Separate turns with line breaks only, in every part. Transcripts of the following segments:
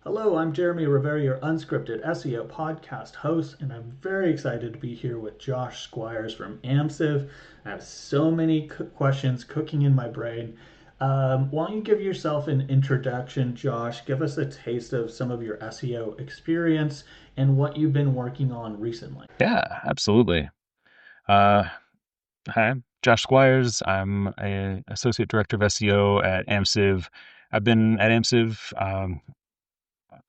Hello, I'm Jeremy Rivera, your unscripted SEO podcast host, and I'm very excited to be here with Josh Squires from Amsive. I have so many questions cooking in my brain. Why don't you give yourself an introduction, Josh? Give us a taste of some of your SEO experience and what you've been working on recently.
Yeah, absolutely. Uh, Hi, I'm Josh Squires. I'm a associate director of SEO at Amsive. I've been at Amsive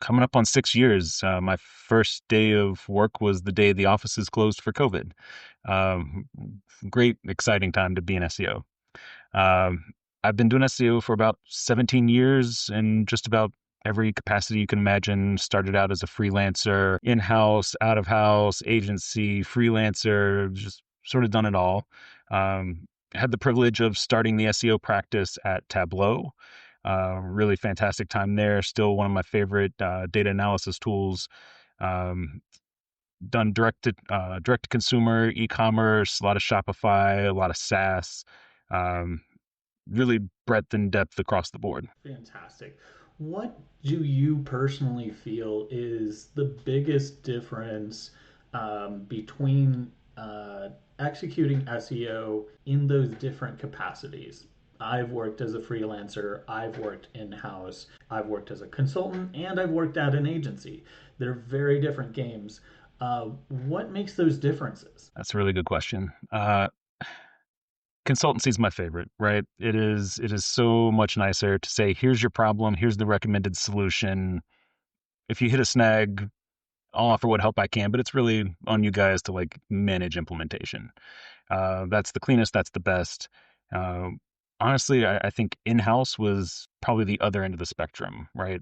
coming up on 6 years. My first day of work was the day the offices closed for COVID. Um, Great, exciting time to be an SEO. Um, I've been doing SEO for about 17 years in just about every capacity you can imagine. Started out as a freelancer, in-house, out-of-house, agency, freelancer, just sort of done it all. Had the privilege of starting the SEO practice at Tableau. Really fantastic time there. Still one of my favorite data analysis tools. Um, Done direct to consumer, e-commerce, a lot of Shopify, a lot of SaaS. Um, Really breadth and depth across the board.
Fantastic. What do you personally feel is the biggest difference between executing SEO in those different capacities? I've worked as a freelancer, I've worked in house, I've worked as a consultant, and I've worked at an agency. They're very different games. What makes those differences?
That's a really good question. Consultancy is my favorite, right? It is so much nicer to say, here's your problem, here's the recommended solution. If you hit a snag, I'll offer what help I can, but it's really on you guys to like manage implementation. That's the cleanest, that's the best. Uh, Honestly, I think in-house was probably the other end of the spectrum, right?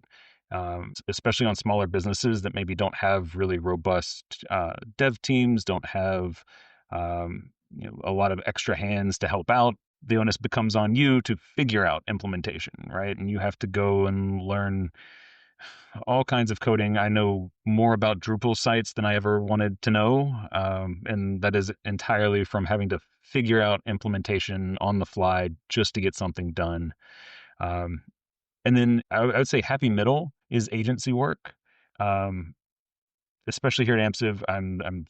Especially on smaller businesses that maybe don't have really robust dev teams, don't have a lot of extra hands to help out. The onus becomes on you to figure out implementation, right? And you have to go and learn all kinds of coding. I know more about Drupal sites than I ever wanted to know. And that is entirely from having to figure out implementation on the fly just to get something done. Um, and then I would say happy middle is agency work. Um, Especially here at Amsiv, I'm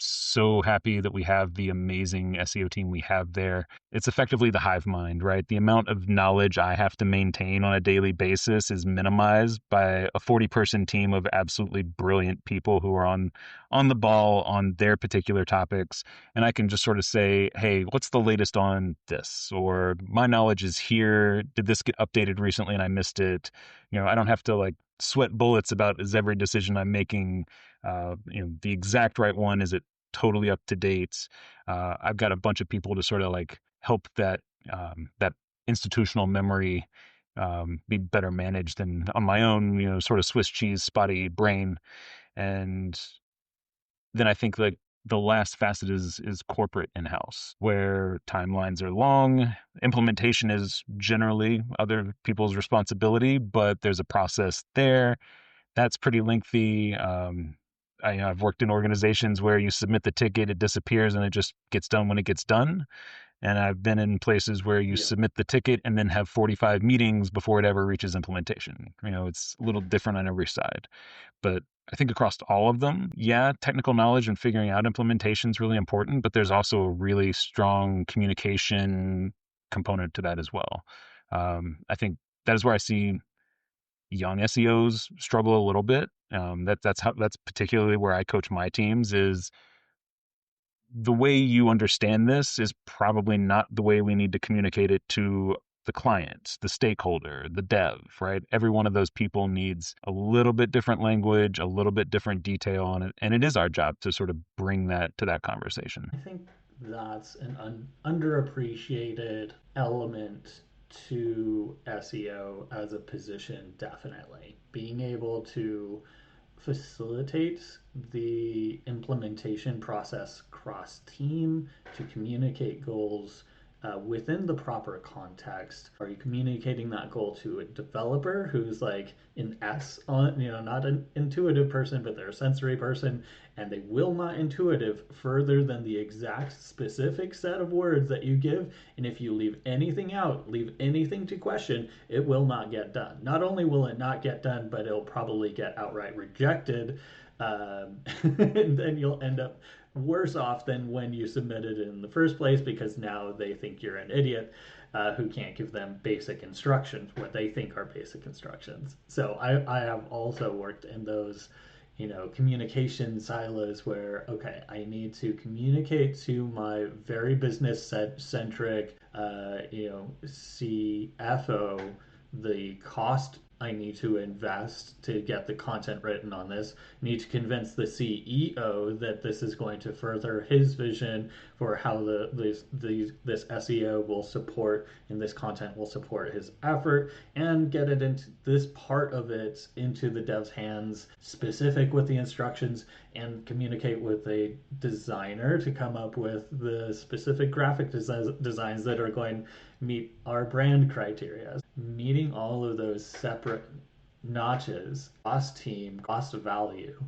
so happy that we have the amazing SEO team we have there. It's effectively the hive mind, right? The amount of knowledge I have to maintain on a daily basis is minimized by a 40-person team of absolutely brilliant people who are on the ball on their particular topics. And I can just sort of say, hey, what's the latest on this? Or my knowledge is here. Did this get updated recently and I missed it? I don't have to like sweat bullets about is every decision I'm making the exact right one? Is it totally up to date? I've got a bunch of people to sort of like help that institutional memory be better managed than on my own, sort of Swiss cheese spotty brain. And then I think like the last facet is corporate in-house, where timelines are long. Implementation is generally other people's responsibility, but there's a process there that's pretty lengthy. I've worked in organizations where you submit the ticket, it disappears, and it just gets done when it gets done. And I've been in places where you
Yeah.
submit the ticket and then have 45 meetings before it ever reaches implementation. It's a little different on every side. But I think across all of them, yeah, technical knowledge and figuring out implementation is really important, but there's also a really strong communication component to that as well. I think that is where I see young SEOs struggle a little bit. That's particularly where I coach my teams is the way you understand this is probably not the way we need to communicate it to the client, the stakeholder, the dev, right? Every one of those people needs a little bit different language, a little bit different detail on it. And it is our job to sort of bring that to that conversation.
I think that's an underappreciated element to SEO as a position, definitely. Being able to facilitate the implementation process cross team to communicate goals within the proper context? Are you communicating that goal to a developer who's like an S on, not an intuitive person, but they're a sensory person, and they will not intuitive further than the exact specific set of words that you give? And if you leave anything out, leave anything to question, it will not get done. Not only will it not get done, but it'll probably get outright rejected. And then you'll end up worse off than when you submitted it in the first place, because now they think you're an idiot who can't give them basic instructions, what they think are basic instructions. So I have also worked in those, communication silos where, okay, I need to communicate to my very business centric, CFO the cost I need to invest to get the content written on this. I need to convince the CEO that this is going to further his vision for how this SEO will support and this content will support his effort, and get it into this part of it into the dev's hands, specific with the instructions, and communicate with a designer to come up with the specific graphic designs that are going to meet our brand criteria. Meeting all of those separate notches, cost team, cost value,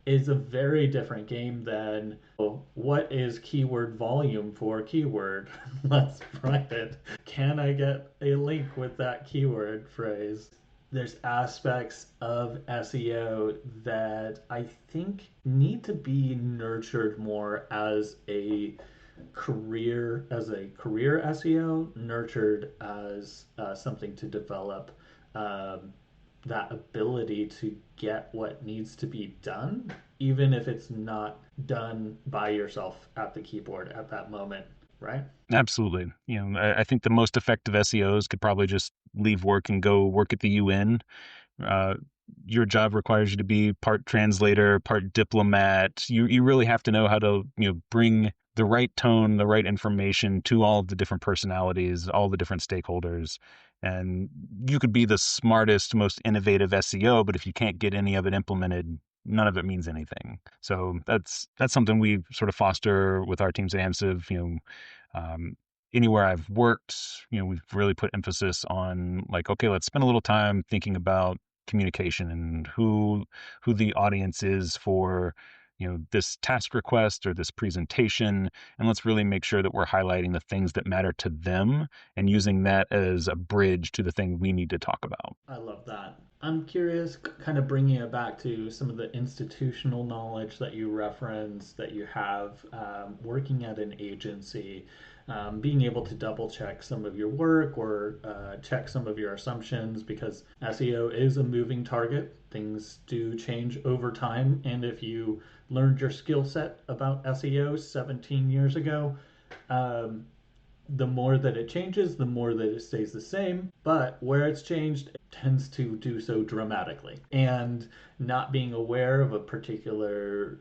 is a very different game than, oh, what is keyword volume for keyword? Let's write it. Can I get a link with that keyword phrase? There's aspects of SEO that I think need to be nurtured more as a career SEO, nurtured as something to develop um, that ability to get what needs to be done, even if it's not done by yourself at the keyboard at that moment, right?
Absolutely. I think the most effective SEOs could probably just leave work and go work at the UN. Uh, your job requires you to be part translator, part diplomat. You really have to know how to bring the right tone, the right information to all of the different personalities, all the different stakeholders. And you could be the smartest, most innovative SEO, but if you can't get any of it implemented, none of it means anything. So that's something we sort of foster with our teams at Amsive. Um, Anywhere I've worked, we've really put emphasis on, like, okay, let's spend a little time thinking about communication and who the audience is for this task request or this presentation, and let's really make sure that we're highlighting the things that matter to them and using that as a bridge to the thing we need to talk about.
I love that. I'm curious, kind of bringing it back to some of the institutional knowledge that you reference, that you have working at an agency, being able to double check some of your work or check some of your assumptions, because SEO is a moving target. Things do change over time. And if you learned your skill set about SEO 17 years ago, um, the more that it changes, the more that it stays the same. But where it's changed, it tends to do so dramatically. And not being aware of a particular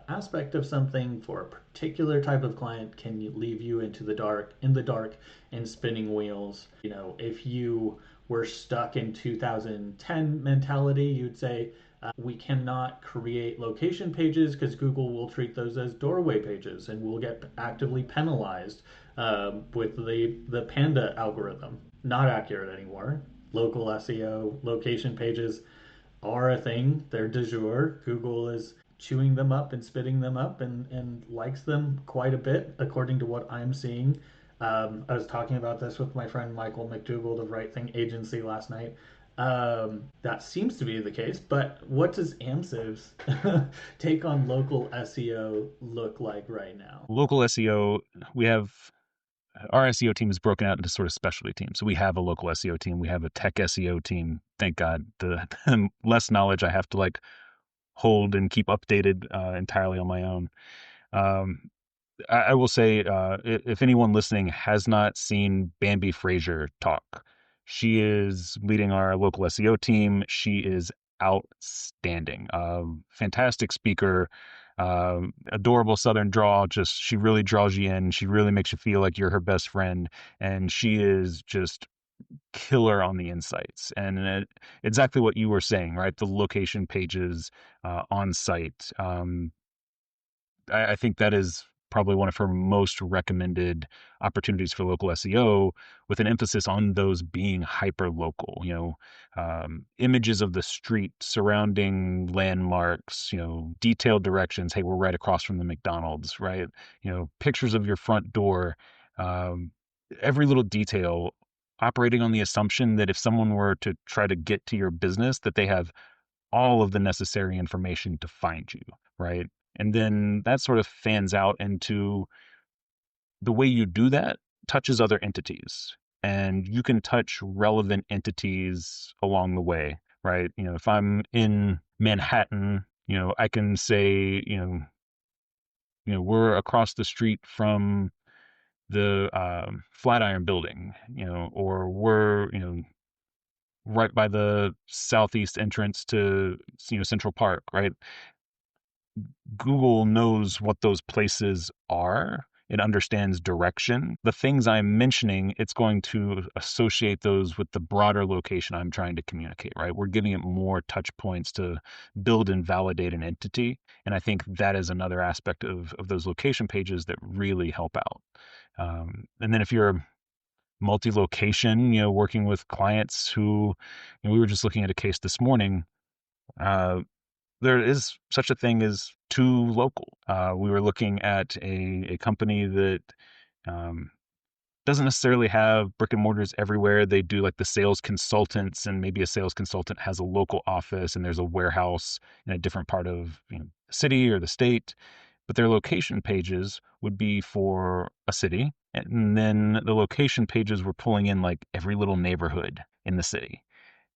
aspect of something for a particular type of client can leave you in the dark, and spinning wheels. If you were stuck in 2010 mentality, you'd say, we cannot create location pages because Google will treat those as doorway pages and will get actively penalized with the Panda algorithm. Not accurate anymore. Local SEO location pages are a thing. They're du jour. Google is chewing them up and spitting them up, and likes them quite a bit, according to what I'm seeing. I was talking about this with my friend Michael McDougall of Right Thing Agency last night. That seems to be the case, but what does Amsive's take on local SEO look like right now?
Local SEO, we have our SEO team is broken out into sort of specialty teams. So we have a local SEO team, we have a tech SEO team. Thank God, the less knowledge I have to like hold and keep updated entirely on my own. Um, I will say, if anyone listening has not seen Bambi Fraser talk, she is leading our local SEO team. She is outstanding, fantastic speaker, adorable Southern drawl. Just she really draws you in. She really makes you feel like you're her best friend, and she is just killer on the insights. And exactly what you were saying, right? The location pages on site. I think that is probably one of her most recommended opportunities for local SEO, with an emphasis on those being hyper local. Images of the street, surrounding landmarks, detailed directions. Hey, we're right across from the McDonald's, right? Pictures of your front door, um, every little detail, operating on the assumption that if someone were to try to get to your business, that they have all of the necessary information to find you, right? And then that sort of fans out into the way you do that touches other entities, and you can touch relevant entities along the way, right? If I'm in Manhattan, I can say, we're across the street from the Flatiron Building, or we're, right by the southeast entrance to, Central Park, right? Google knows what those places are. It understands direction. The things I'm mentioning, it's going to associate those with the broader location I'm trying to communicate, right? We're giving it more touch points to build and validate an entity. And I think that is another aspect of those location pages that really help out. And then if you're multi-location, working with clients who, we were just looking at a case this morning, uh, there is such a thing as too local. We were looking at a company that um, doesn't necessarily have brick and mortars everywhere. They do like the sales consultants, and maybe a sales consultant has a local office and there's a warehouse in a different part of the city or the state. But their location pages would be for a city. And then the location pages were pulling in like every little neighborhood in the city.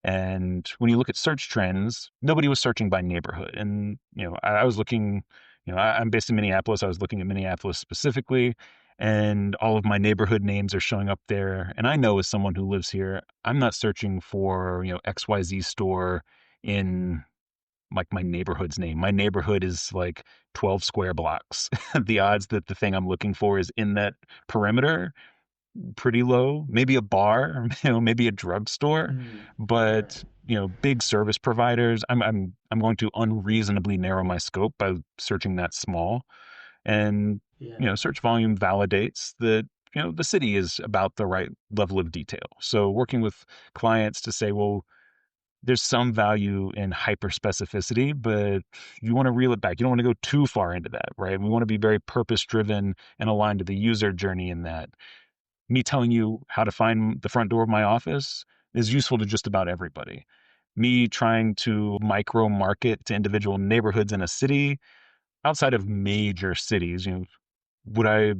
And when you look at search trends, nobody was searching by neighborhood. And, I was looking, I'm based in Minneapolis. I was looking at Minneapolis specifically, and all of my neighborhood names are showing up there. And I know as someone who lives here, I'm not searching for, XYZ store in like my neighborhood's name. My neighborhood is like 12 square blocks. The odds that the thing I'm looking for is in that perimeter, pretty low. Maybe a bar, maybe a drugstore,
Mm, right.
but big service providers, I'm going to unreasonably narrow my scope by searching that small. And
Yeah.
search volume validates that the city is about the right level of detail. So working with clients to say, well, there's some value in hyper specificity, but you want to reel it back. You don't want to go too far into that, right? We want to be very purpose driven and aligned to the user journey in that. Me telling you how to find the front door of my office is useful to just about everybody. Me trying to micro market to individual neighborhoods in a city outside of major cities, would I,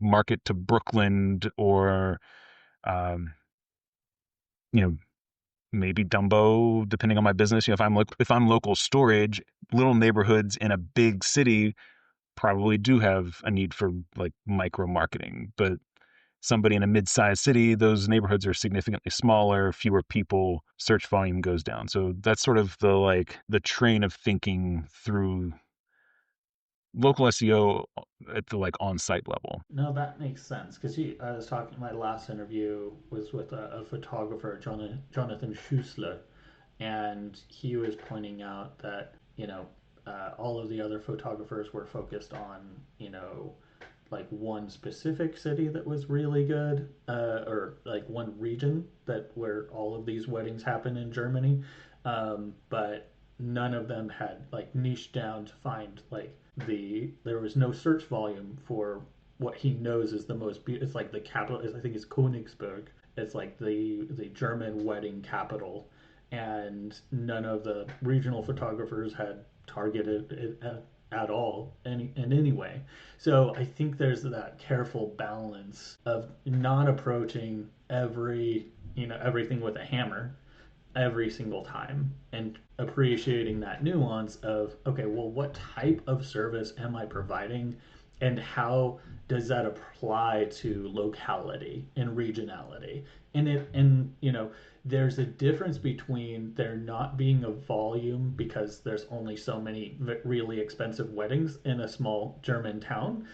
market to Brooklyn or, um, you know, maybe Dumbo, depending on my business. If I'm local storage, little neighborhoods in a big city probably do have a need for like micro marketing, but somebody in a mid-sized city, those neighborhoods are significantly smaller, fewer people, search volume goes down. So that's sort of the train of thinking through local SEO at the like on-site level.
No, that makes sense because I was talking. My last interview was with a photographer, Jonathan Schussler, and he was pointing out that all of the other photographers were focused on like one specific city that was really good, or like one region that where all of these weddings happen in Germany, but none of them had like niched down to find like there was no search volume for what he knows is the most it's like the capital is I think it's Königsberg. It's like the German wedding capital, and none of the regional photographers had targeted it at all in any way. So I think there's that careful balance of not approaching everything with a hammer every single time, and appreciating that nuance of, okay, well, what type of service am I providing, and how does that apply to locality and regionality? And there's a difference between there not being a volume because there's only so many really expensive weddings in a small German town,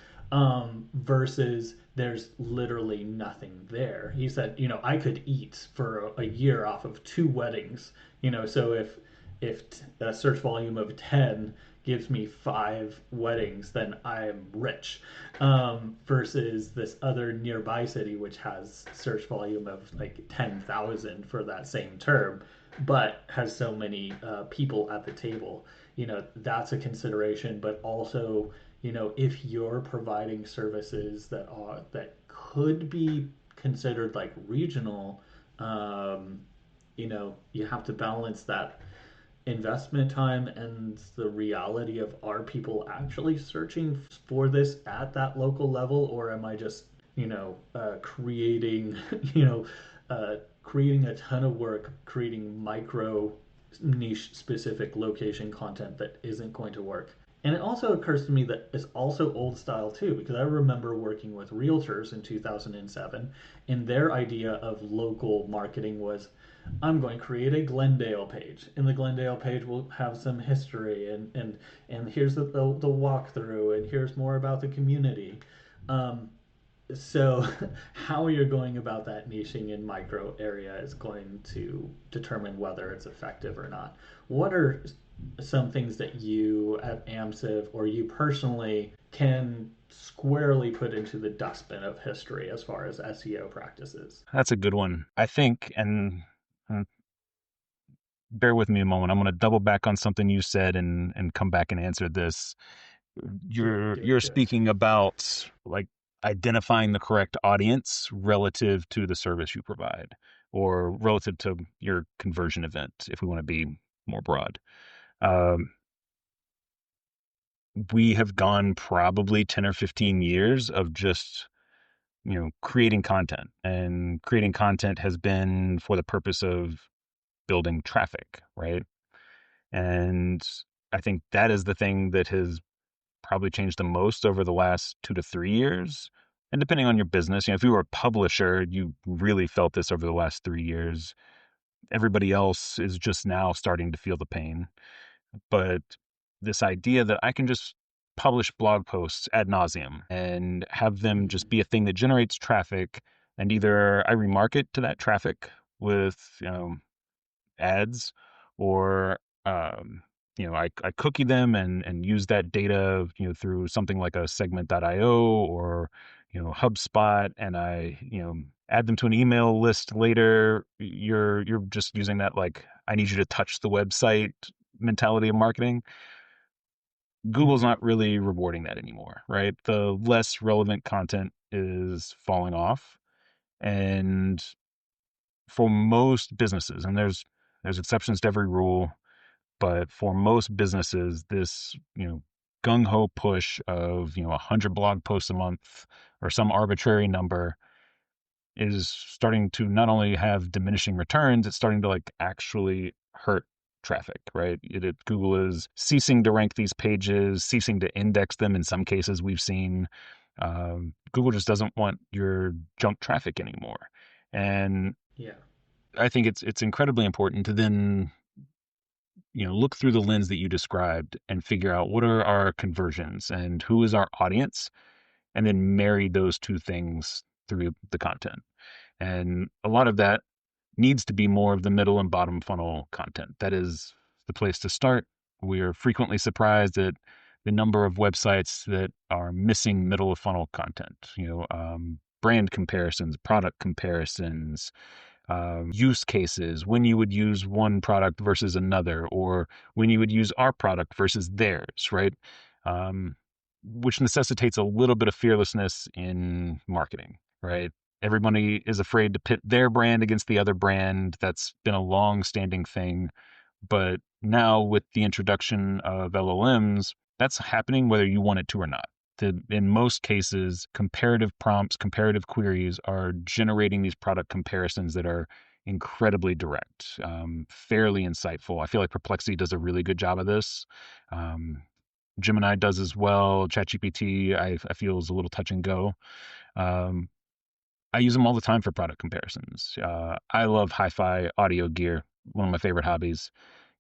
versus there's literally nothing there. He said, I could eat for a year off of two weddings. So if a search volume of 10 gives me 5 weddings, then I'm rich. Versus this other nearby city, which has search volume of like 10,000 for that same term, but has so many people at the table. That's a consideration, but also, if you're providing services that could be considered like regional, you have to balance that investment time and the reality of, are people actually searching for this at that local level, or am I just creating creating a ton of work, creating micro niche specific location content that isn't going to work. And it also occurs to me that it's also old style too, because I remember working with realtors in 2007, and their idea of local marketing was, I'm going to create a Glendale page. And the Glendale page will have some history, and here's the walkthrough, and here's more about the community. Um, so how you're going about that niching in micro area is going to determine whether it's effective or not. What are some things that you at Amsive or you personally can squarely put into the dustbin of history as far as SEO practices?
That's a good one. I think, and uh, bear with me a moment. I'm going to double back on something you said and come back and answer this.
Do it,
You're
do it,
you're
do it.
speaking about like identifying the correct audience relative to the service you provide, or relative to your conversion event, if we want to be more broad. Um, we have gone probably 10 or 15 years of just, creating content, and creating content has been for the purpose of building traffic, right? And I think that is the thing that has probably changed the most over the last 2 to 3 years. And depending on your business, if you were a publisher, you really felt this over the last 3 years. Everybody else is just now starting to feel the pain. But this idea that I can just publish blog posts ad nauseum and have them
Mm-hmm.
just be a thing that generates traffic, and either I remarket to that traffic with, ads, or I cookie them and use that data, through something like a segment.io, or HubSpot, and I add them to an email list later. You're just using that, like, I need you to touch the website mentality of marketing. Google's
Mm-hmm.
not really rewarding that anymore, right? The less relevant content is falling off. And for most businesses, and there's exceptions to every rule, but for most businesses, this, gung ho push of, 100 blog posts a month or some arbitrary number is starting to not only have diminishing returns, it's starting to like actually hurt traffic, right? Google is ceasing to rank these pages, ceasing to index them. In some cases, we've seen Google just doesn't want your junk traffic anymore. And
Yeah.
I think it's incredibly important to then, look through the lens that you described and figure out what are our conversions and who is our audience, and then marry those two things through the content. And a lot of that needs to be more of the middle and bottom funnel content. That is the place to start. We are frequently surprised at the number of websites that are missing middle of funnel content. Brand comparisons, product comparisons, use cases, when you would use one product versus another, or when you would use our product versus theirs, right? Um, which necessitates a little bit of fearlessness in marketing, right? Everybody is afraid to pit their brand against the other brand. That's been a long standing thing. But now, with the introduction of LLMs, that's happening whether you want it to or not. In most cases, comparative prompts, comparative queries are generating these product comparisons that are incredibly direct, fairly insightful. I feel like Perplexity does a really good job of this. Um, Gemini does as well. ChatGPT, I feel, is a little touch and go. Um, I use them all the time for product comparisons. I love hi-fi audio gear, one of my favorite hobbies.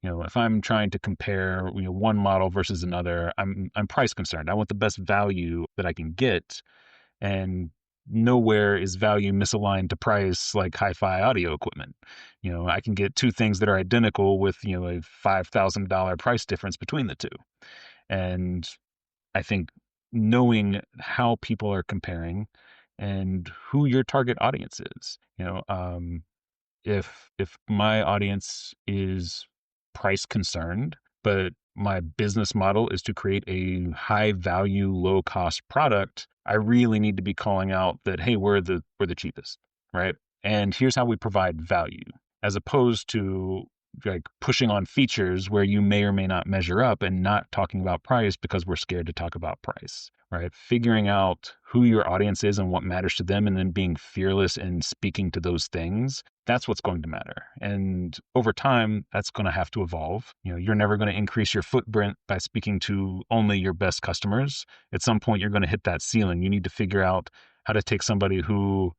If I'm trying to compare, one model versus another, I'm price concerned. I want the best value that I can get, and nowhere is value misaligned to price like hi-fi audio equipment. I can get two things that are identical with, a $5,000 price difference between the two. And I think knowing how people are comparing and who your target audience is, if my audience is price concerned, but my business model is to create a high value, low cost product, I really need to be calling out that, hey, we're the cheapest, right? And here's how we provide value, as opposed to like pushing on features where you may or may not measure up and not talking about price because we're scared to talk about price, right? Figuring out who your audience is and what matters to them, and then being fearless in speaking to those things, that's what's going to matter. And over time, that's going to have to evolve. You're never going to increase your footprint by speaking to only your best customers. At some point, you're going to hit that ceiling. You need to figure out how to take somebody who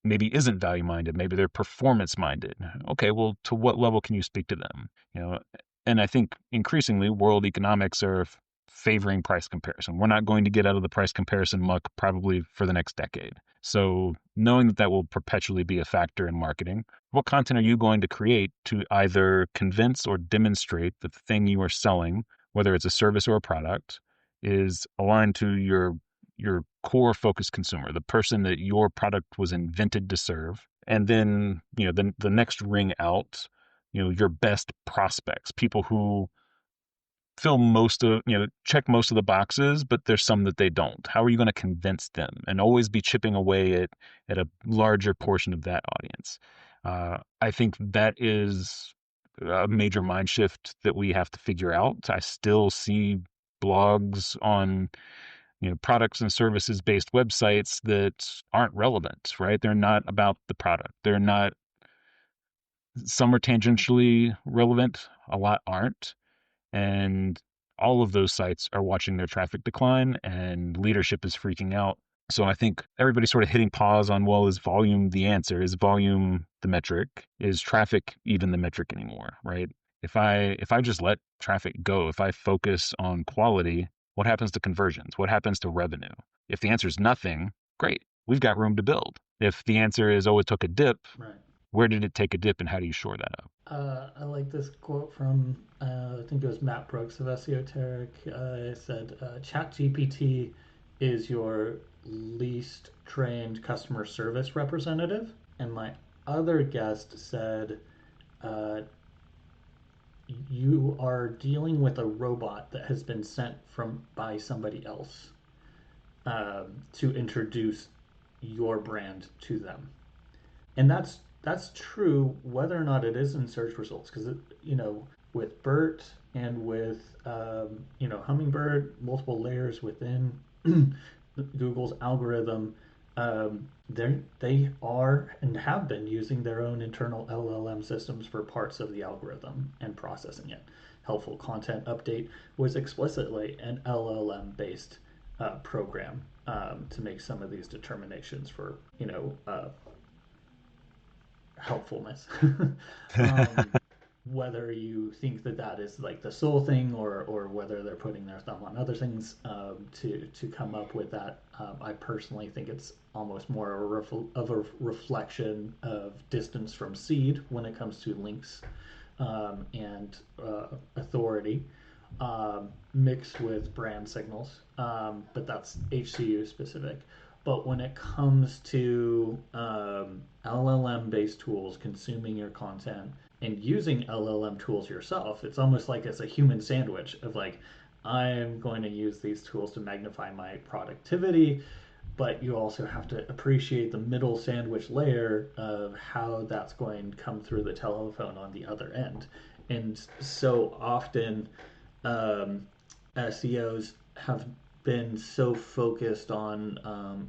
maybe isn't value minded, maybe they're performance minded. Okay, well, to what level can you speak to them? You know, and I think increasingly world economics are favoring price comparison. We're not going to get out of the price comparison muck probably for the next decade. So knowing that that will perpetually be a factor in marketing, what content are you going to create to either convince or demonstrate that the thing you are selling, whether it's a service or a product, is aligned to your core focus consumer, the person that your product was invented to serve. And then, the next ring out, your best prospects, people who fill most of, check most of the boxes, but there's some that they don't. How are you going to convince them? And always be chipping away at a larger portion of that audience. I think that is a major mind shift that we have to figure out. I still see blogs on products and services based websites that aren't relevant, right? They're not about the product. They're not, some are tangentially relevant, a lot aren't. And all of those sites are watching their traffic decline and leadership is freaking out. So I think everybody's sort of hitting pause on, well, is volume the answer? Is volume the metric? Is traffic even the metric anymore, right? If I just let traffic go, if I focus on quality, what happens to conversions? What happens to revenue? If the answer is nothing, great. We've got room to build. If the answer is, oh, it took a dip,
Right.
where did it take a dip and how do you shore that up?
I like this quote from I think it was Matt Brooks of Esoteric. It said, "ChatGPT is your least trained customer service representative." And my other guest said, uh, "You are dealing with a robot that has been sent from by somebody else to introduce your brand to them." And that's true whether or not it is in search results, because with BERT and with Hummingbird, multiple layers within Google's algorithm, they are and have been using their own internal LLM systems for parts of the algorithm and processing it. Helpful Content Update was explicitly an LLM based program to make some of these determinations for helpfulness. um, Whether you think that that is like the sole thing, or whether they're putting their thumb on other things to come up with that, I personally think it's almost more of a reflection of distance from seed when it comes to links and authority, mixed with brand signals. But that's HCU specific. But when it comes to LLM based tools consuming your content and using LLM tools yourself, it's almost like it's a human sandwich of like, I'm going to use these tools to magnify my productivity, but you also have to appreciate the middle sandwich layer of how that's going to come through the telephone on the other end. And so often, SEOs have been so focused on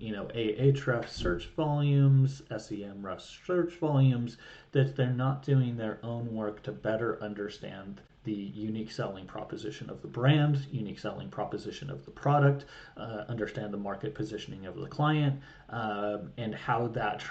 Ahrefs search volumes, SEMrush search volumes, that they're not doing their own work to better understand the unique selling proposition of the brand, unique selling proposition of the product, understand the market positioning of the client, and how that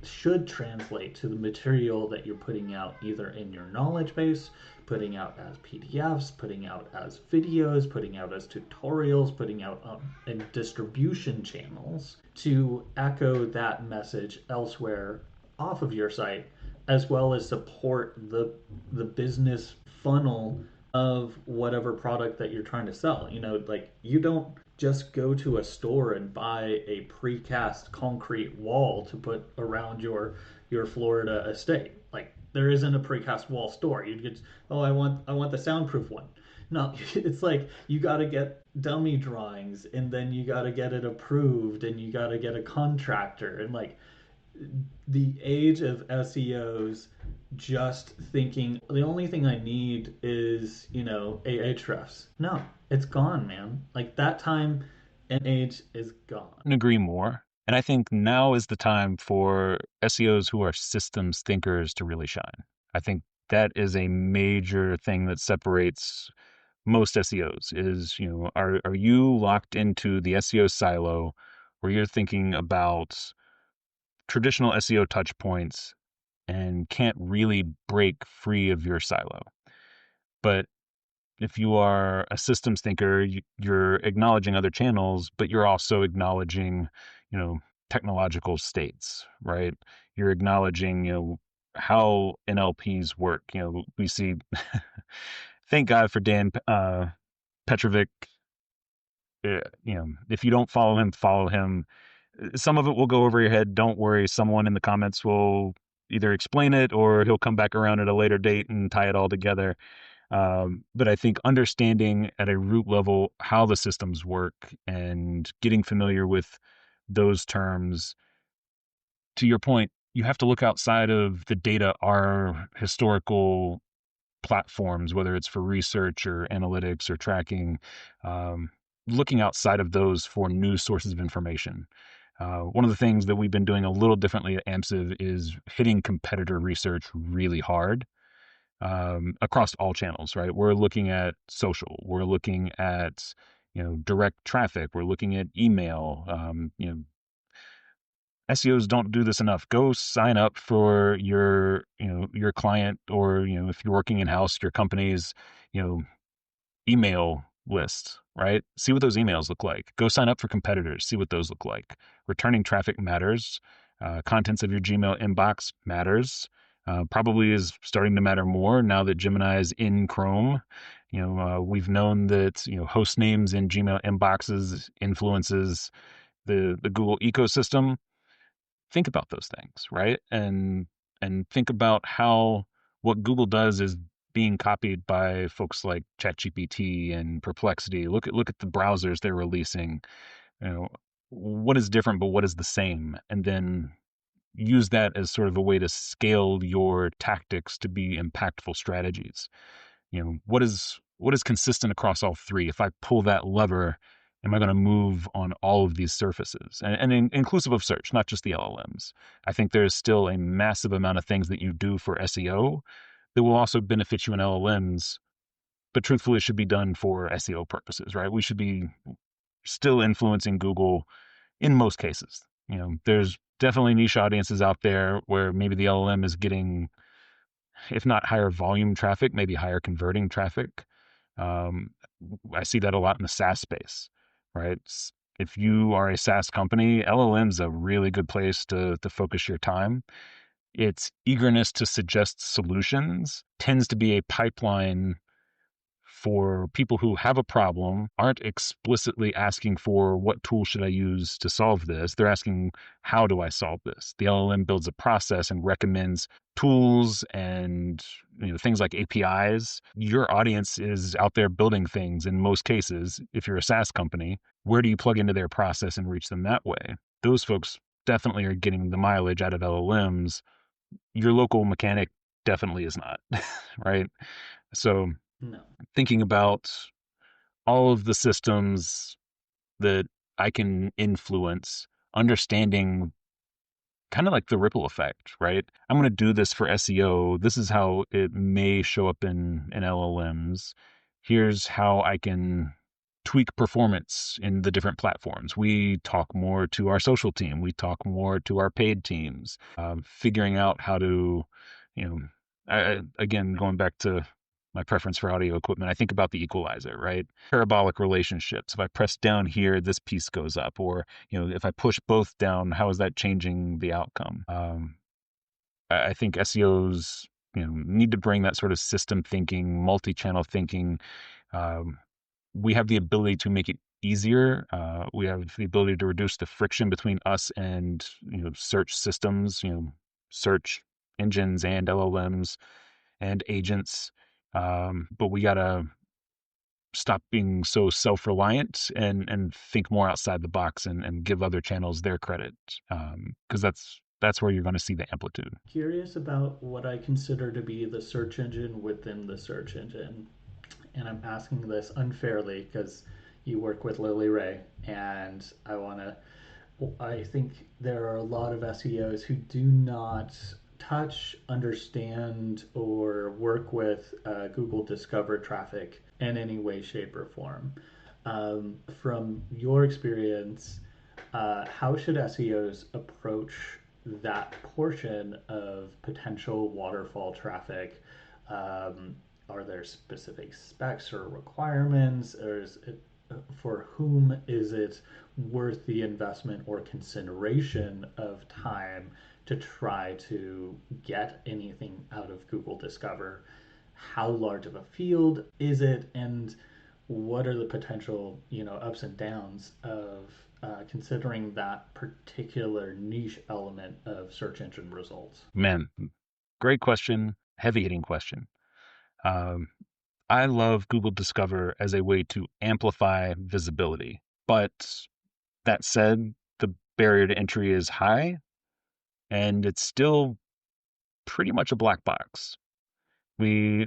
should translate to the material that you're putting out either in your knowledge base, putting out as PDFs, putting out as videos, putting out as tutorials, putting out in distribution channels to echo that message elsewhere off of your site, as well as support the business funnel of whatever product that you're trying to sell. You know, like you don't just go to a store and buy a precast concrete wall to put around your Florida estate. Like there isn't a precast wall store. You get, oh, I want the soundproof one. No, it's like you got to get dummy drawings and then you got to get it approved and you got to get a contractor and like the age of SEOs just thinking the only thing I need is, Ahrefs. No, it's gone, man. Like that time and age is gone.
Couldn't agree more. And I think now is the time for SEOs who are systems thinkers to really shine. I think that is a major thing that separates most SEOs is, are you locked into the SEO silo where you're thinking about traditional SEO touch points and can't really break free of your silo? But if you are a systems thinker, you're acknowledging other channels, but you're also acknowledging, you know, technological states, right? You're acknowledging, how NLPs work. We see, thank God for Dan Petrovic. If you don't follow him, follow him. Some of it will go over your head. Don't worry. Someone in the comments will either explain it or he'll come back around at a later date and tie it all together. But I think understanding at a root level how the systems work and getting familiar with those terms, to your point, you have to look outside of the data, our historical platforms, whether it's for research or analytics or tracking, um, looking outside of those for new sources of information. One of the things that we've been doing a little differently at Amsive is hitting competitor research really hard across all channels, right? We're looking at social, we're looking at direct traffic, we're looking at email. SEOs don't do this enough. Go sign up for your client, or if you're working in house, your company's you know email list, right? See what those emails look like. Go sign up for competitors. See what those look like. Returning traffic matters. Contents of your Gmail inbox matters. Probably is starting to matter more now that Gemini is in Chrome. We've known that host names in Gmail inboxes influences the Google ecosystem. Think about those things, right? And think about how what Google does is being copied by folks like ChatGPT and Perplexity. Look at the browsers they're releasing. You know, what is different, but what is the same? And then use that as sort of a way to scale your tactics to be impactful strategies. What is consistent across all three? If I pull that lever, am I going to move on all of these surfaces? And inclusive of search, not just the LLMs. I think there's still a massive amount of things that you do for SEO that will also benefit you in LLMs, but truthfully, it should be done for SEO purposes, right? We should be still influencing Google in most cases. There's definitely niche audiences out there where maybe the LLM is getting, if not higher volume traffic, maybe higher converting traffic. Um, I see that a lot in the SaaS space, right? If you are a SaaS company, LLM is a really good place to focus your time. Its eagerness to suggest solutions tends to be a pipeline for people who have a problem, aren't explicitly asking for what tool should I use to solve this. They're asking, how do I solve this? The LLM builds a process and recommends tools and things like APIs. Your audience is out there building things in most cases. If you're a SaaS company, where do you plug into their process and reach them that way? Those folks definitely are getting the mileage out of LLMs. Your local mechanic definitely is not, right? So
No.
thinking about all of the systems that I can influence, understanding kind of like the ripple effect, right? I'm going to do this for SEO. This is how it may show up in LLMs. Here's how I can tweak performance in the different platforms. We talk more to our social team. We talk more to our paid teams. Figuring out how to, you know, again, going back to my preference for audio equipment, I think about the equalizer, right? Parabolic relationships. If I press down here, this piece goes up. Or, if I push both down, how is that changing the outcome? I think SEOs need to bring that sort of system thinking, multi-channel thinking. Um, we have the ability to make it easier. We have the ability to reduce the friction between us and search systems, search engines and LLMs and agents. But we gotta stop being so self-reliant and think more outside the box and give other channels their credit, because that's where you're going to see the amplitude.
Curious about what I consider to be the search engine within the search engine. And I'm asking this unfairly because you work with Lily Ray, and I think there are a lot of SEOs who do not touch, understand, or work with Google Discover traffic in any way, shape, or form. From your experience, how should SEOs approach that portion of potential waterfall traffic? Are there specific specs or requirements, or is it, for whom is it worth the investment or consideration of time to try to get anything out of Google Discover? How large of a field is it, and what are the potential ups and downs of considering that particular niche element of search engine results?
Man, great question, heavy hitting question. Um, I love Google Discover as a way to amplify visibility, but that said, the barrier to entry is high, and it's still pretty much a black box. We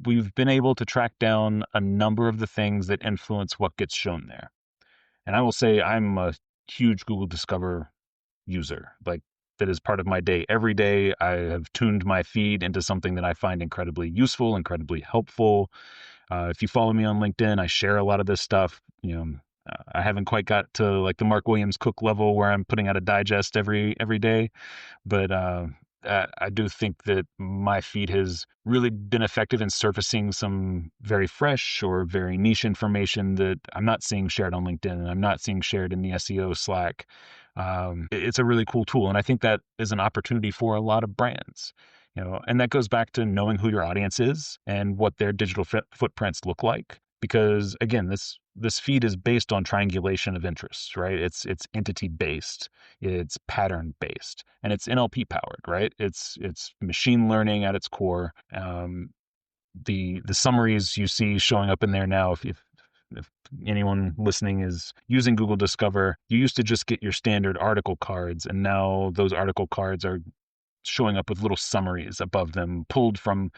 we've been able to track down a number of the things that influence what gets shown there. And I will say I'm a huge Google Discover user. Like, that is part of my day. Every day I have tuned my feed into something that I find incredibly useful, incredibly helpful. If you follow me on LinkedIn, I share a lot of this stuff. I haven't quite got to like the Mark Williams Cook level where I'm putting out a digest every day, but I do think that my feed has really been effective in surfacing some very fresh or very niche information that I'm not seeing shared on LinkedIn and I'm not seeing shared in the SEO Slack. It's a really cool tool, and I think that is an opportunity for a lot of brands. And that goes back to knowing who your audience is and what their digital footprints look like. Because again, this feed is based on triangulation of interests, right? It's entity based, it's pattern based, and it's NLP powered, right? It's machine learning at its core. The summaries you see showing up in there now, if anyone listening is using Google Discover, you used to just get your standard article cards, and now those article cards are showing up with little summaries above them, pulled from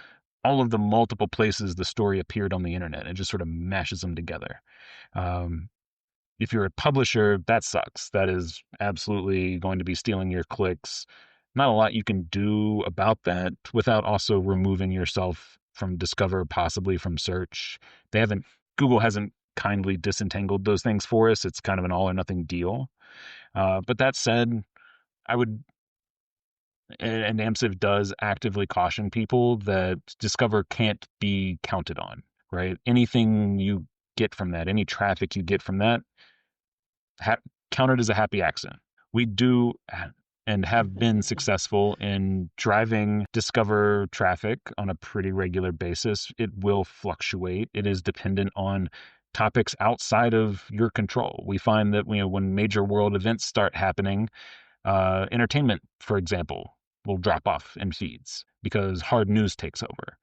all of the multiple places the story appeared on the internet. It just sort of mashes them together. Um, if you're a publisher, that sucks. That is absolutely going to be stealing your clicks. Not a lot you can do about that without also removing yourself from Discover, possibly from search. Google hasn't kindly disentangled those things for us. It's kind of an all or nothing deal. But that said, I would, and Amsive does actively caution people that Discover can't be counted on, right? Anything you get from that, any traffic you get from that, ha- count it as a happy accident. We do and have been successful in driving Discover traffic on a pretty regular basis. It will fluctuate. It is dependent on topics outside of your control. We find that when major world events start happening, entertainment, for example, will drop off in feeds because hard news takes over.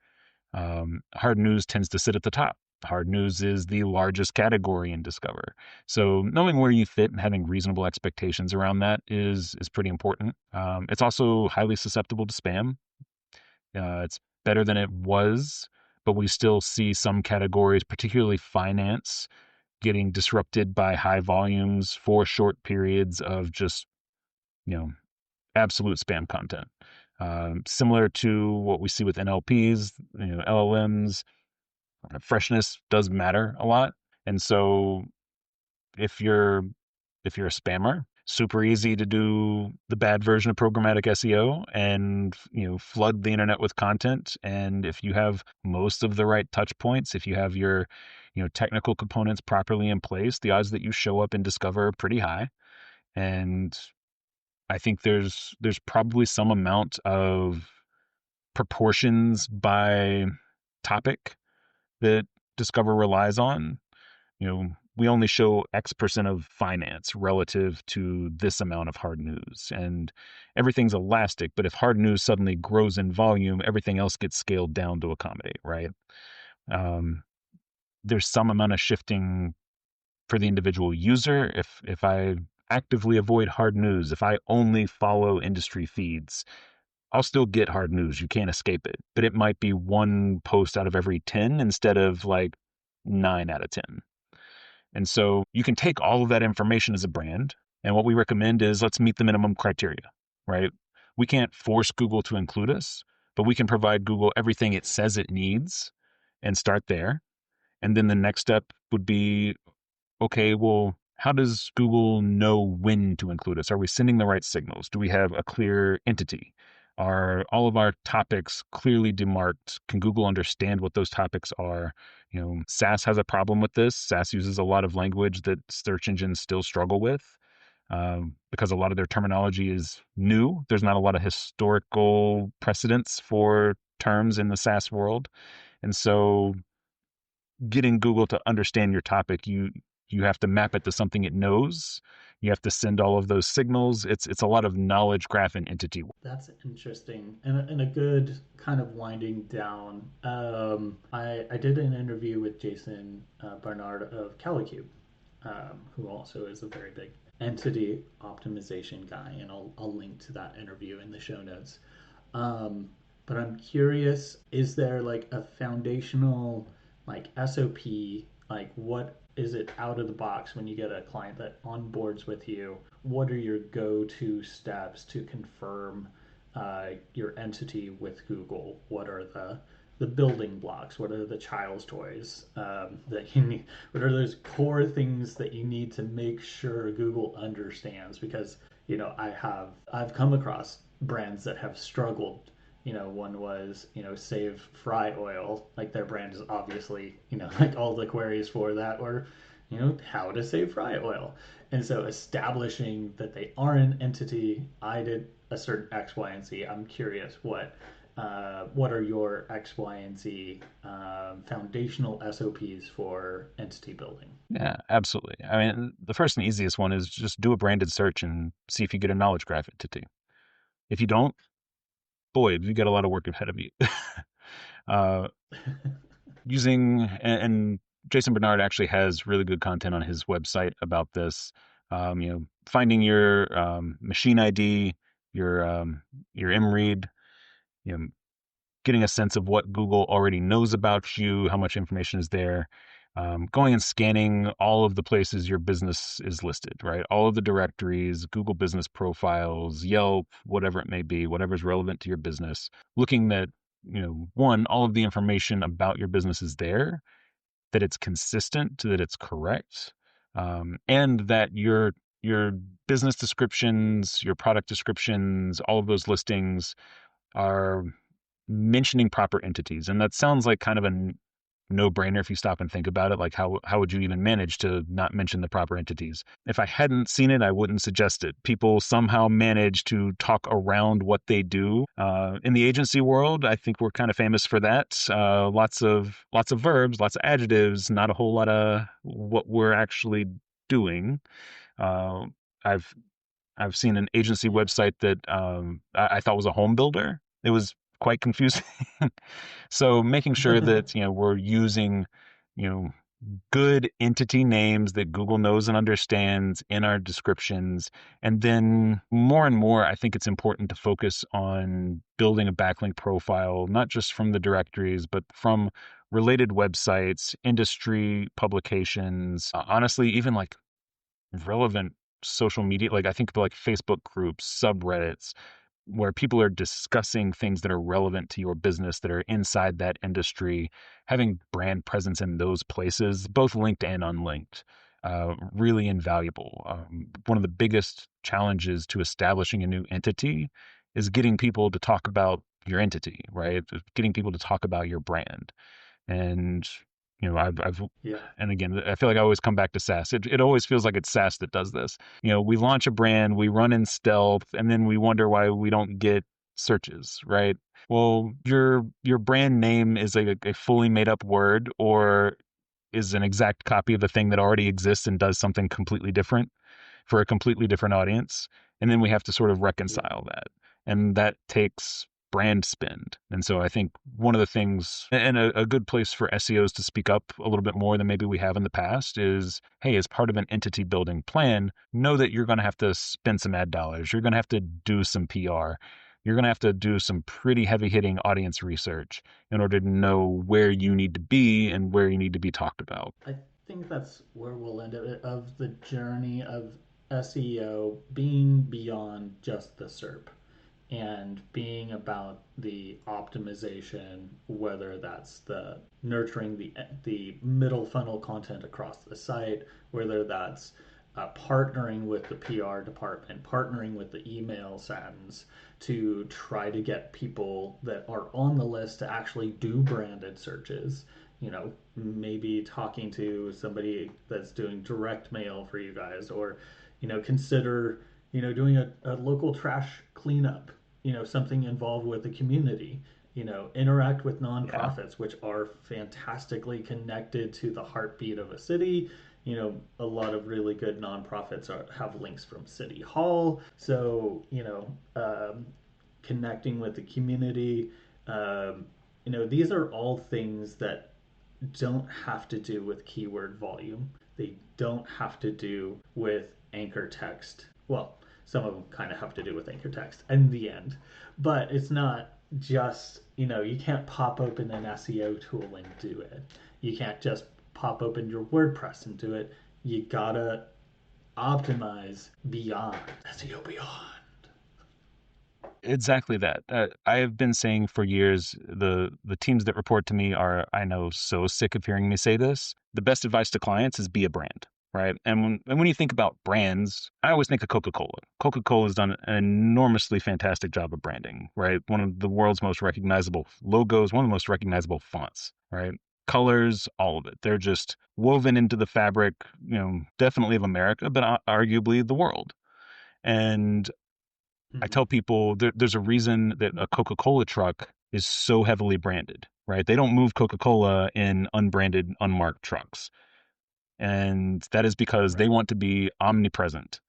Hard news tends to sit at the top. Hard news is the largest category in Discover. So knowing where you fit and having reasonable expectations around that is pretty important. It's also highly susceptible to spam. It's better than it was, but we still see some categories, particularly finance, getting disrupted by high volumes for short periods of just, you know, absolute spam content. Similar to what we see with NLPs, LLMs, freshness does matter a lot. And so if you're a spammer, super easy to do the bad version of programmatic SEO and flood the internet with content. And if you have most of the right touch points, if you have your technical components properly in place, the odds that you show up and Discover are pretty high. And I think there's probably some amount of proportions by topic that Discover relies on. We only show X% of finance relative to this amount of hard news. And everything's elastic, but if hard news suddenly grows in volume, everything else gets scaled down to accommodate, right? Um, there's some amount of shifting for the individual user. If I actively avoid hard news, if I only follow industry feeds, I'll still get hard news. You can't escape it. But it might be one post out of every 10 instead of like 9 out of 10. And so you can take all of that information as a brand. And what we recommend is let's meet the minimum criteria, right? We can't force Google to include us, but we can provide Google everything it says it needs and start there. And then the next step would be, okay, well, how does Google know when to include us? Are we sending the right signals? Do we have a clear entity? Are all of our topics clearly demarked? Can Google understand what those topics are? SAS has a problem with this. SAS uses a lot of language that search engines still struggle with because a lot of their terminology is new. There's not a lot of historical precedents for terms in the SAS world. And so getting Google to understand your topic, you have to map it to something it knows. You have to send all of those signals. It's a lot of knowledge graph and entity.
That's interesting and a good kind of winding down. I did an interview with Jason Barnard of Calicube, who also is a very big entity optimization guy, and I'll link to that interview in the show notes. Um, but I'm curious, is there like a foundational like SOP? Like, what is it out of the box when you get a client that onboards with you? What are your go-to steps to confirm your entity with Google? What are the building blocks? What are the child's toys that you need? What are those core things that you need to make sure Google understands? Because I've come across brands that have struggled. One was save fry oil. Like their brand is obviously like all the queries for that were how to save fry oil. And so establishing that they are an entity, I did a certain X, Y, and Z. I'm curious what are your X, Y, and Z foundational SOPs for entity building?
Yeah, absolutely. I mean, the first and easiest one is just do a branded search and see if you get a knowledge graph entity. If you don't, boy, you got a lot of work ahead of you. uh, using and Jason Bernard actually has really good content on his website about this. Finding your machine ID, your MRead, you know, getting a sense of what Google already knows about you, how much information is there, going and scanning all of the places your business is listed, right? All of the directories, Google business profiles, Yelp, whatever it may be, whatever's relevant to your business, looking that, one, all of the information about your business is there, that it's consistent, that it's correct, and that your business descriptions, your product descriptions, all of those listings are mentioning proper entities. And that sounds like kind of a no-brainer if you stop and think about it. Like how would you even manage to not mention the proper entities? If I hadn't seen it, I wouldn't suggest it. People somehow manage to talk around what they do. In the agency world, I think we're kind of famous for that. Lots of verbs, lots of adjectives, not a whole lot of what we're actually doing. Uh, I've I've seen an agency website that I thought was a home builder. It was quite confusing. So making sure that we're using you know good entity names that Google knows and understands in our descriptions, and then more and more, I think it's important to focus on building a backlink profile, not just from the directories, but from related websites, industry publications, honestly, even like relevant social media. Like I think of like Facebook groups, subreddits, where people are discussing things that are relevant to your business that are inside that industry. Having brand presence in those places, both linked and unlinked, really invaluable. One of the biggest challenges to establishing a new entity is getting people to talk about your entity, right? Getting people to talk about your brand. And I've
Yeah.
and again, I feel like I always come back to SaaS. It always feels like it's SaaS that does this. We launch a brand, we run in stealth, and then we wonder why we don't get searches, right? Well, your brand name is a fully made up word, or is an exact copy of the thing that already exists and does something completely different for a completely different audience. And then we have to sort of
Yeah.
reconcile that. And that takes brand spend. And so I think one of the things, and a good place for SEOs to speak up a little bit more than maybe we have in the past is, hey, as part of an entity building plan, know that you're going to have to spend some ad dollars. You're going to have to do some PR. You're going to have to do some pretty heavy hitting audience research in order to know where you need to be and where you need to be talked about.
I think that's where we'll end it of the journey of SEO being beyond just the SERP and being about the optimization, whether that's the nurturing the middle funnel content across the site, whether that's partnering with the PR department, partnering with the email sends to try to get people that are on the list to actually do branded searches. Maybe talking to somebody that's doing direct mail for you guys, or consider doing a local trash cleanup, something involved with the community, interact with
Yeah.
nonprofits, which are fantastically connected to the heartbeat of a city. A lot of really good nonprofits have links from City Hall. So, connecting with the community, these are all things that don't have to do with keyword volume. They don't have to do with anchor text. Well, some of them kind of have to do with anchor text in the end, but it's not just, you can't pop open an SEO tool and do it. You can't just pop open your WordPress and do it. You gotta optimize beyond SEO beyond.
Exactly that. I have been saying for years, the teams that report to me are, I know, so sick of hearing me say this. The best advice to clients is be a brand, right? And when you think about brands, I always think of Coca-Cola. Coca-Cola has done an enormously fantastic job of branding, right? One of the world's most recognizable logos, one of the most recognizable fonts, right? Colors, all of it. They're just woven into the fabric, definitely of America, but arguably the world. And I
Mm-hmm.
tell people there's a reason that a Coca-Cola truck is so heavily branded, right? They don't move Coca-Cola in unbranded, unmarked trucks. And that is because they
Right.
want to be omnipresent.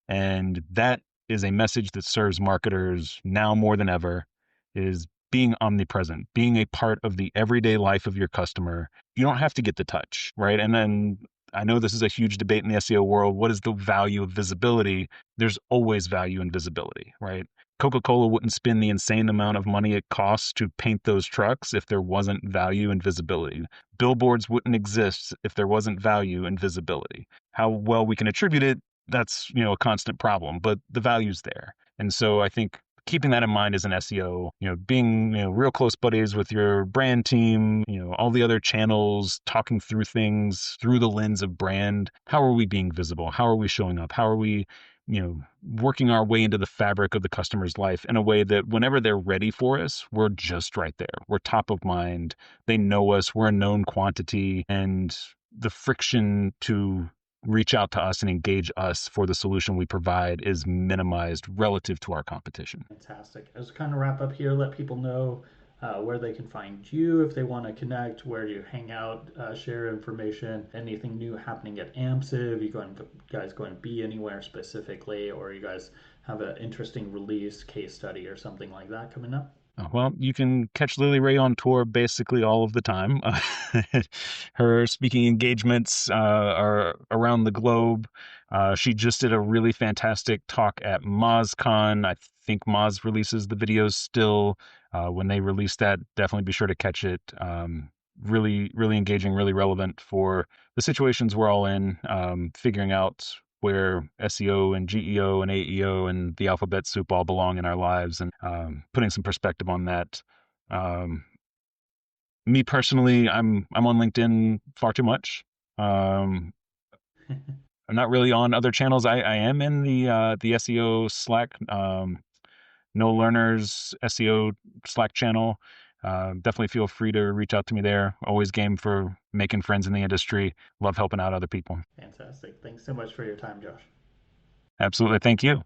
And that is a message that serves marketers now more than ever, is being omnipresent, being a part of the everyday life of your customer. You don't have to get the touch, right? And then I know this is a huge debate in the SEO world. What is the value of visibility? There's always value in visibility, right? Coca-Cola wouldn't spend the insane amount of money it costs to paint those trucks if there wasn't value and visibility. Billboards wouldn't exist if there wasn't value and visibility. How well we can attribute it, that's a constant problem, but the value's there. And so I think keeping that in mind as an SEO, being real close buddies with your brand team, all the other channels, talking through things through the lens of brand. How are we being visible? How are we showing up? How are we working our way into the fabric of the customer's life in a way that whenever they're ready for us, we're just right there. We're top of mind. They know us. We're a known quantity, and the friction to reach out to us and engage us for the solution we provide is minimized relative to our competition.
Fantastic. As we kind of wrap up here, let people know where they can find you if they want to connect, where you hang out, share information, anything new happening at Amsive. Guys going to be anywhere specifically, or you guys have an interesting release case study or something like that coming up?
Well, you can catch Lily Ray on tour basically all of the time. Her speaking engagements are around the globe. She just did a really fantastic talk at MozCon. I think Moz releases the videos still. When they release that, definitely be sure to catch it. Really, really engaging, really relevant for the situations we're all in, figuring out where SEO and GEO and AEO and the alphabet soup all belong in our lives, and putting some perspective on that. Um, Me personally, I'm on LinkedIn far too much. Um, I'm not really on other channels. I am in the SEO Slack, no Learners SEO Slack channel. Definitely feel free to reach out to me there. Always game for making friends in the industry. Love helping out other people.
Fantastic. Thanks so much for your time, Josh.
Absolutely. Thank you.